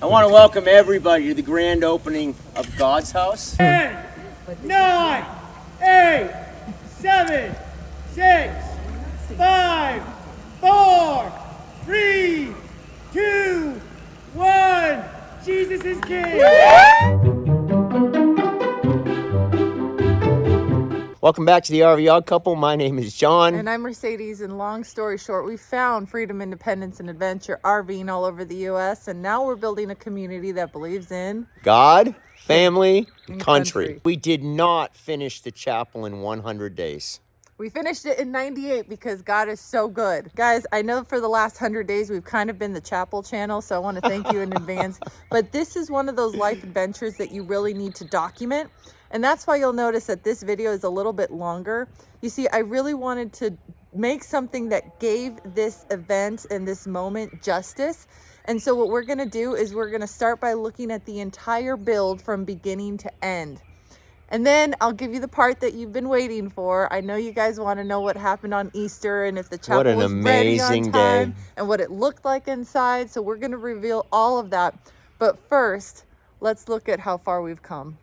I want to welcome everybody to the grand opening of God's house. 10, 9, 8, 7, 6, 5, 4, 3, 2, 1. Jesus is King. Welcome back to the RV Odd Couple. My name is John. And I'm Mercedes, and long story short, we found freedom, independence, and adventure RVing all over the U.S., and now we're building a community that believes in God, family, and country. country. We did not finish the chapel in 100 days. We finished it in 98 because God is so good. Guys, I know for the last 100 days, we've kind of been the chapel channel, so I want to thank you in advance. But this is one of those life adventures that you really need to document. And that's why you'll notice that this video is a little bit longer. You see, I really wanted to make something that gave this event and this moment justice. And so what we're gonna do is we're gonna start by looking at the entire build from beginning to end. And then I'll give you the part that you've been waiting for. I know you guys want to know what happened on Easter and if the chapel was ready on time and what it looked like inside. So we're going to reveal all of that. But first, let's look at how far we've come.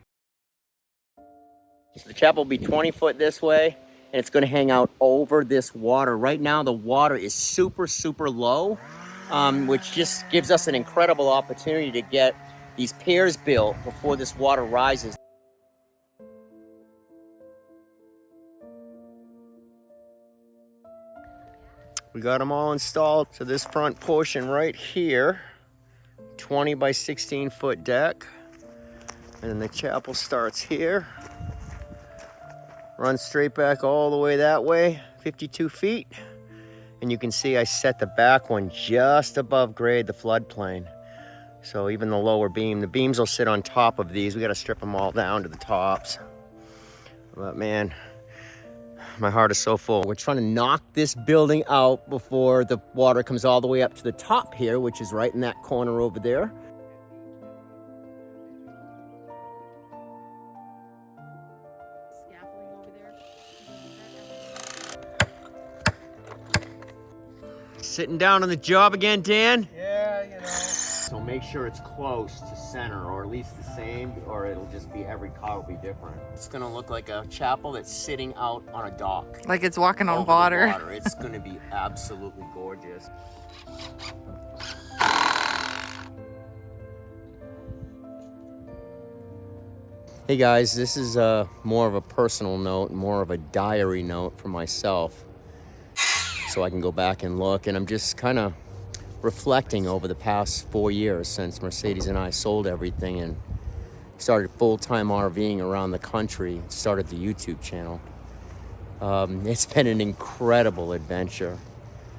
So the chapel will be 20 foot this way, and it's going to hang out over this water. Right now, the water is super, super low, which just gives us an incredible opportunity to get these piers built before this water rises. We got them all installed. So this front portion right here, 20 by 16 foot deck. And then the chapel starts here. Runs straight back all the way that way, 52 feet. And you can see I set the back one just above grade, the floodplain. So even the lower beam, the beams will sit on top of these. We got to strip them all down to the tops. But man, my heart is so full. We're trying to knock this building out before the water comes all the way up to the top here, which is right in that corner over there. Scaffolding over there. Sitting down on the job again, Dan? Yeah, you know. So make sure it's close to center, or at least the same, or it'll just be every car will be different. It's gonna look like a chapel that's sitting out on a dock. Like it's walking on over the water. It's gonna be absolutely gorgeous. Hey guys, this is more of a personal note, more of a diary note for myself, so I can go back and look. And I'm just kind of reflecting over the past 4 years since Mercedes and I sold everything and started full-time RVing around the country, started the YouTube channel. It's been an incredible adventure.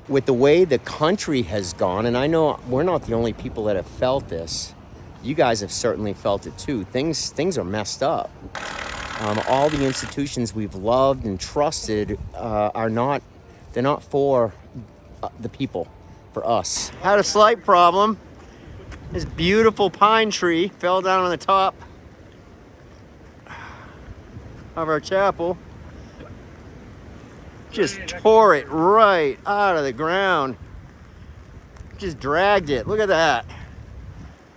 With the way the country has gone, and I know we're not the only people that have felt this, you guys have certainly felt it too. Things are messed up. All the institutions we've loved and trusted they're not for the people. For us. Had a slight problem. This beautiful pine tree fell down on the top of our chapel. Just tore it right out of the ground. Just dragged it. Look at that.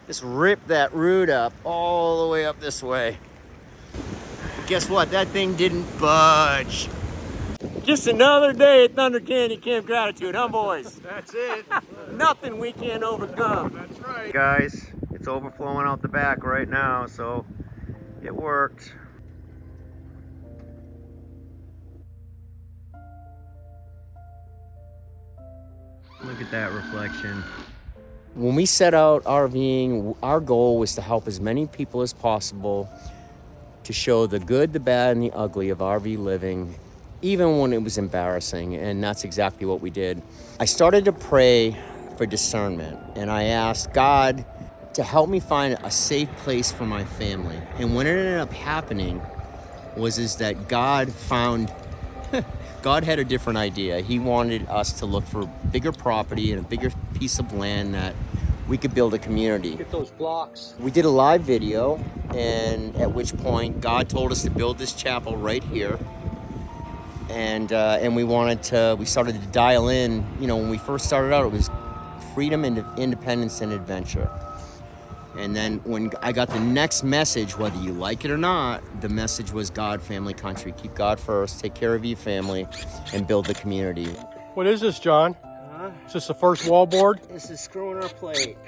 Just ripped that root up all the way up this way. Guess what? That thing didn't budge. Just another day at Thunder Candy Camp Gratitude, huh, boys? That's it. Nothing we can't overcome. That's right. Guys, it's overflowing out the back right now, so it worked. Look at that reflection. When we set out RVing, our goal was to help as many people as possible to show the good, the bad, and the ugly of RV living, even when it was embarrassing, and that's exactly what we did. I started to pray for discernment, and I asked God to help me find a safe place for my family. And what ended up happening was that God had a different idea. He wanted us to look for bigger property and a bigger piece of land that we could build a community. Get those blocks. We did a live video, and at which point God told us to build this chapel right here. And we started to dial in. You know, when we first started out, it was freedom, independence, and adventure. And then when I got the next message, whether you like it or not, the message was God, family, country. Keep God first, take care of your family, and build the community. What is this, John? Is this the first wall board? This is screwing our plate.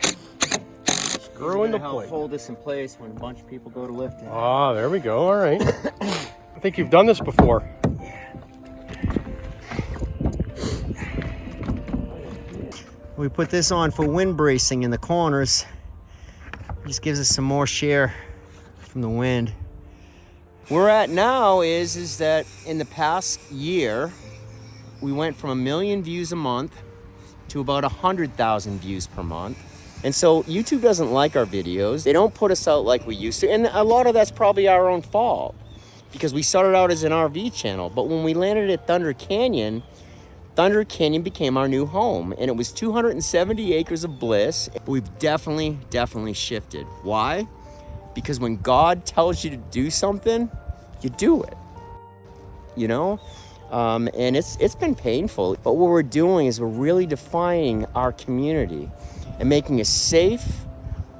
Screwing the plate. Hold this in place when a bunch of people go to lift it. Ah, there we go. All right. I think you've done this before. We put this on for wind bracing in the corners. Just gives us some more share from the wind. Where we're at now is that in the past year, we went from 1 million views a month to about 100,000 views per month. And so YouTube doesn't like our videos. They don't put us out like we used to. And a lot of that's probably our own fault because we started out as an RV channel. But when we landed at Thunder Canyon became our new home, and it was 270 acres of bliss. We've definitely shifted. Why? Because when God tells you to do something, you do it, you know? And it's been painful, but what we're doing is we're really defining our community and making a safe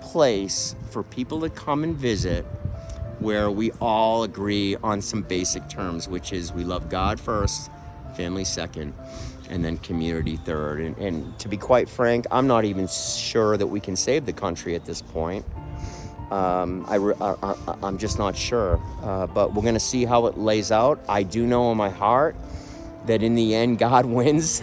place for people to come and visit where we all agree on some basic terms, which is we love God first, family second, and then community third. And to be quite frank, I'm not even sure that we can save the country at this point. I'm just not sure, but we're gonna see how it lays out. I do know in my heart that in the end, God wins.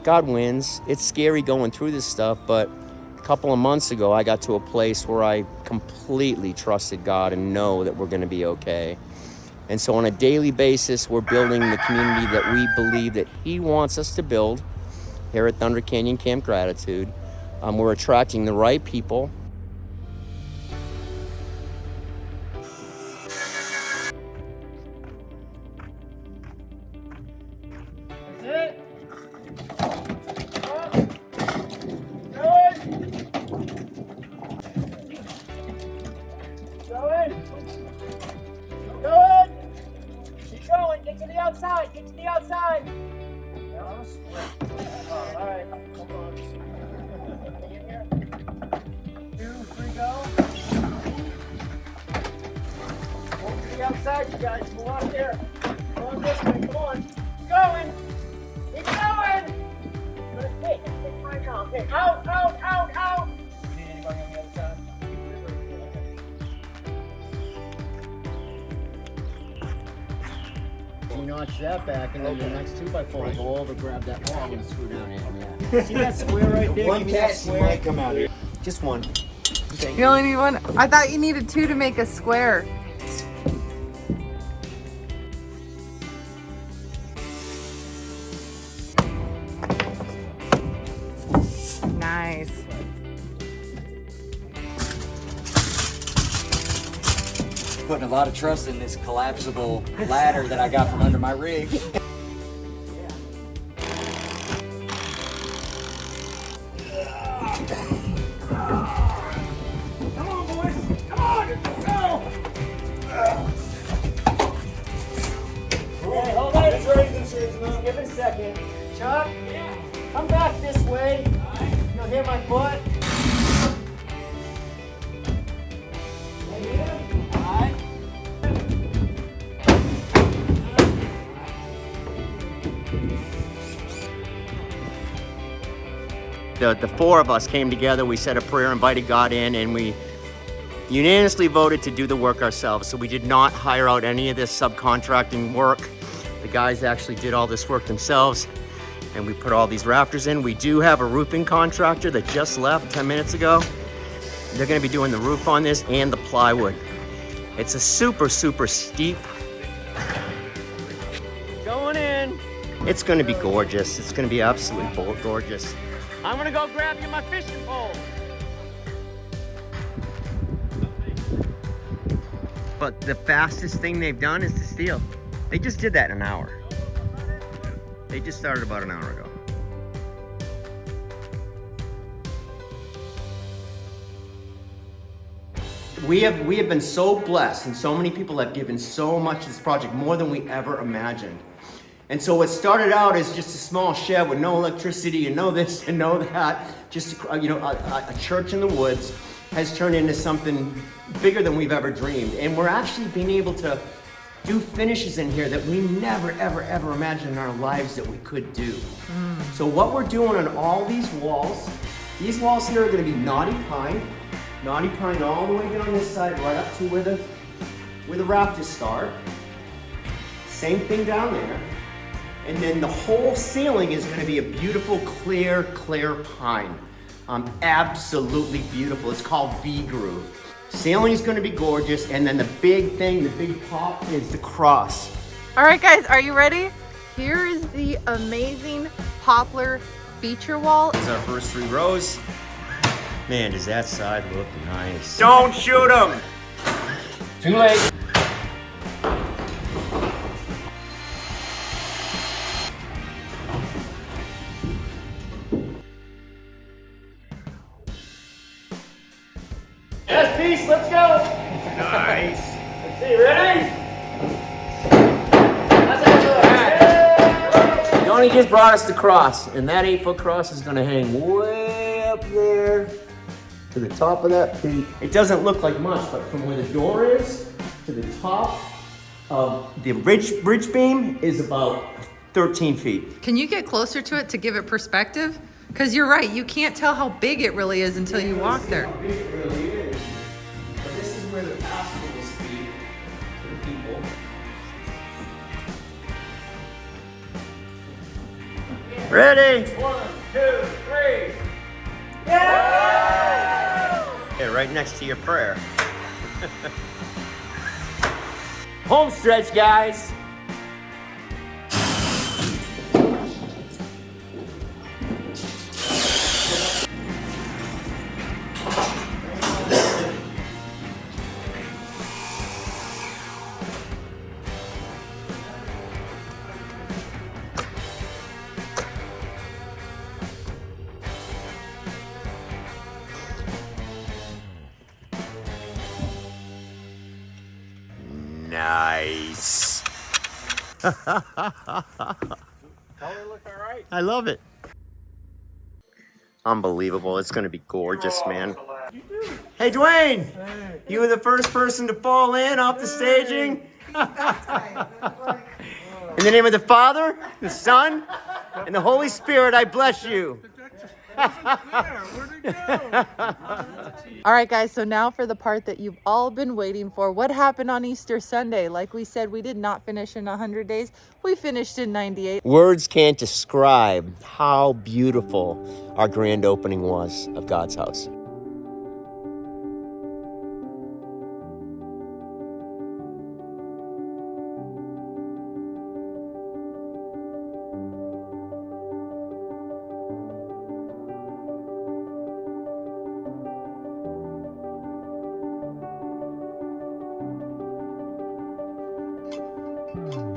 God wins. It's scary going through this stuff, but a couple of months ago, I got to a place where I completely trusted God and know that we're gonna be okay. And so on a daily basis, we're building the community that we believe that He wants us to build here at Thunder Canyon Camp Gratitude. We're attracting the right people. That's it. Good. Going. Good. Keep going. Get to the outside. Get to the outside. All right. Hold on. Get here. 2, 3, go. Go to the outside, you guys. Go on there. Go on this way. Come on. Keep going. Keep going. Good. Hey, take right now. Okay. Out, out, out, out. See anybody on the other side? You notch that back, and then the next 2x4 will go over, grab that wall, and screw down in. Yeah. See that square right there? Give me that square. Come out here. Just one. You only need one? I thought you needed 2 to make a square. Nice. Putting a lot of trust in this collapsible ladder that I got from under my rig. Come on, boys. Come on. Go. Okay, hold it. Give it a second. Chuck, come back this way. You'll hear my foot. The 4 of us came together, we said a prayer, invited God in, and we unanimously voted to do the work ourselves. So we did not hire out any of this subcontracting work. The guys actually did all this work themselves, and we put all these rafters in. We do have a roofing contractor that just left 10 minutes ago. They're gonna be doing the roof on this and the plywood. It's a super steep. Going in. It's gonna be gorgeous. It's gonna be absolutely gorgeous. I'm gonna go grab you my fishing pole. But the fastest thing they've done is to steel. They just did that in an hour. They just started about an hour ago. We have been so blessed, and so many people have given so much to this project, more than we ever imagined. And so what started out as just a small shed with no electricity and no this and no that, just a church in the woods, has turned into something bigger than we've ever dreamed. And we're actually being able to do finishes in here that we never, ever, ever imagined in our lives that we could do. So what we're doing on all these walls here are gonna be Naughty Pine all the way down this side, right up to where the rafters start. Same thing down there. And then the whole ceiling is gonna be a beautiful, clear pine. Absolutely beautiful. It's called V-Groove. Ceiling is going to be gorgeous, and then the big thing, the big pop is the cross. All right, guys, are you ready? Here is the amazing poplar feature wall. This is our first 3 rows. Man, does that side look nice. Don't shoot them! Too late. Yes, peace, let's go. Nice. Let's see, ready? Donnie just brought us the cross, and that 8-foot cross is gonna hang way up there to the top of that peak. It doesn't look like much, but from where the door is to the top of the bridge beam is about 13 feet. Can you get closer to it to give it perspective? Because you're right, you can't tell how big it really is until you walk there. How big it really is. But this is where the pastor will speak to the people. Ready? 1, 2, 3. Yeah, right next to your prayer. Home stretch, guys. Nice. Color look all right? I love it. Unbelievable. It's going to be gorgeous, man. Hey, Dwayne. Hey. You were the first person to fall in off the staging. In the name of the Father, the Son, and the Holy Spirit, I bless you. All right, guys, so now for the part that you've all been waiting for. What happened on Easter Sunday? Like we said, we did not finish in 100 days. We finished in 98. Words can't describe how beautiful our grand opening was of God's house.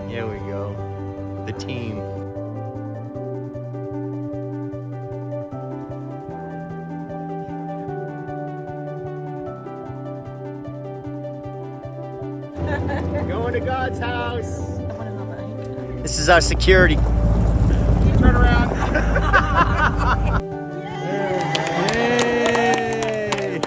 Here we go, the team. Going to God's house. This is our security. Turn around. Yay!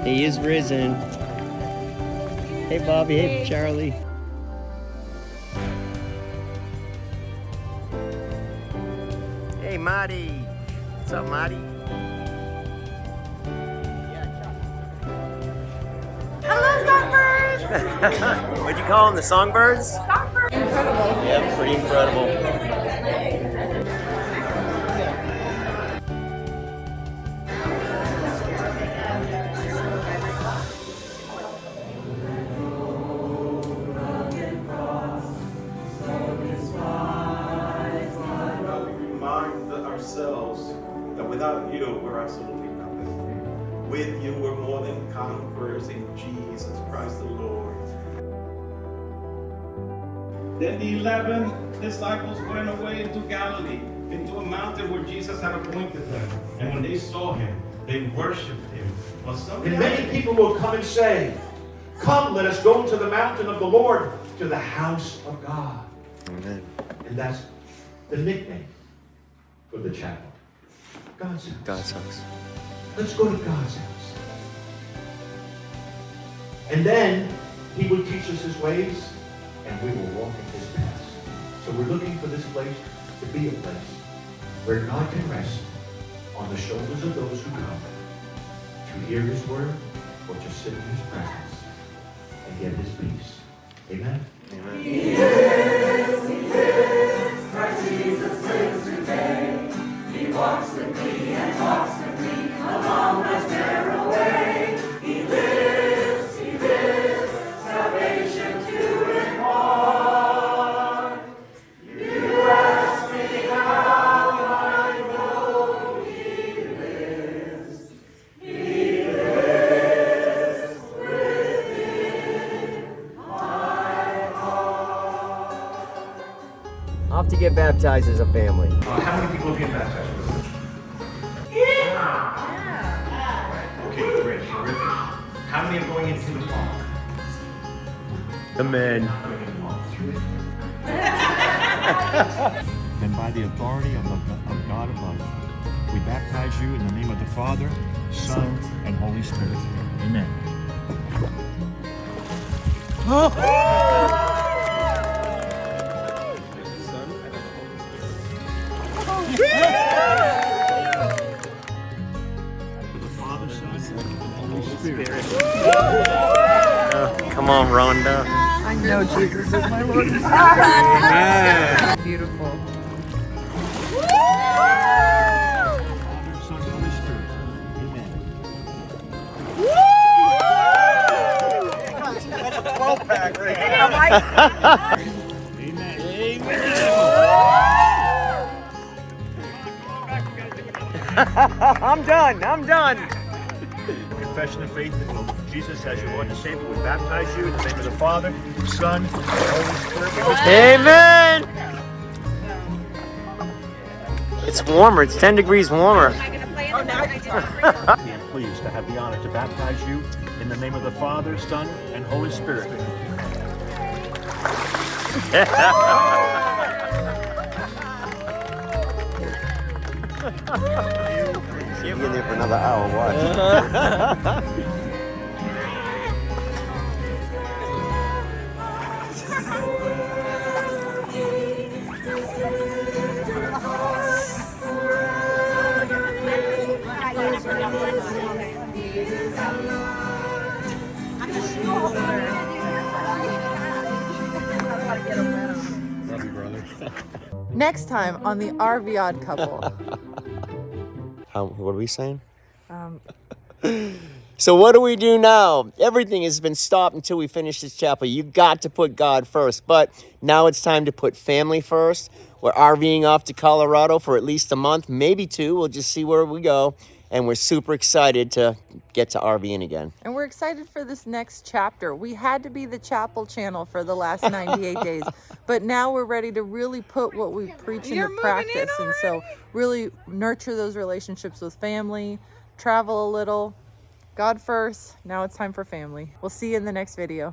He is risen. Hey, Bobby. Hey, Charlie. Hey, Marty. What's up, Marty? Hello, songbirds! What'd you call them? The songbirds? Songbirds. Incredible. Yeah, pretty incredible. That without you, we're absolutely nothing. With you, we're more than conquerors in Jesus Christ the Lord. Then the 11 disciples went away into Galilee, into a mountain where Jesus had appointed them. And when they saw him, they worshiped him. And many people will come and say, "Come, let us go to the mountain of the Lord, to the house of God. Amen. And that's the nickname for the chapel. God's house. God's house. Let's go to God's house. And then he will teach us his ways, and we will walk in his paths. So we're looking for this place to be a place where God can rest on the shoulders of those who come to hear his word or to sit in his presence and get his peace. Amen? Amen. Off to get baptized as a family. How many people have been baptized? Okay, great, terrific. How many are going into the Father? Amen. And by the authority of God above, we baptize you in the name of the Father, Son, and Holy Spirit. Amen. To the Father, Son, and Holy Spirit. Come on, Rhonda. I know Jesus is my Lord. Beautiful. Father, Son, Holy Spirit. Amen. I'm done. Confession of faith in Jesus as your Lord and Savior. We baptize you in the name of the Father, Son, and Holy Spirit. Amen. It's warmer. It's 10 degrees warmer. I am pleased to have the honor to baptize you in the name of the Father, Son, and Holy Spirit. You'll be in there for another hour. Watch. Next time on the RV Odd Couple. What are we saying? So what do we do now? Everything has been stopped until we finish this chapel. You got to put God first. But now it's time to put family first. We're RVing off to Colorado for at least a month, maybe 2. We'll just see where we go. And we're super excited to get to RVing again. And we're excited for this next chapter. We had to be the chapel channel for the last 98 days, but now we're ready to really put what we preach into practice. And so really nurture those relationships with family, travel a little, God first. Now it's time for family. We'll see you in the next video.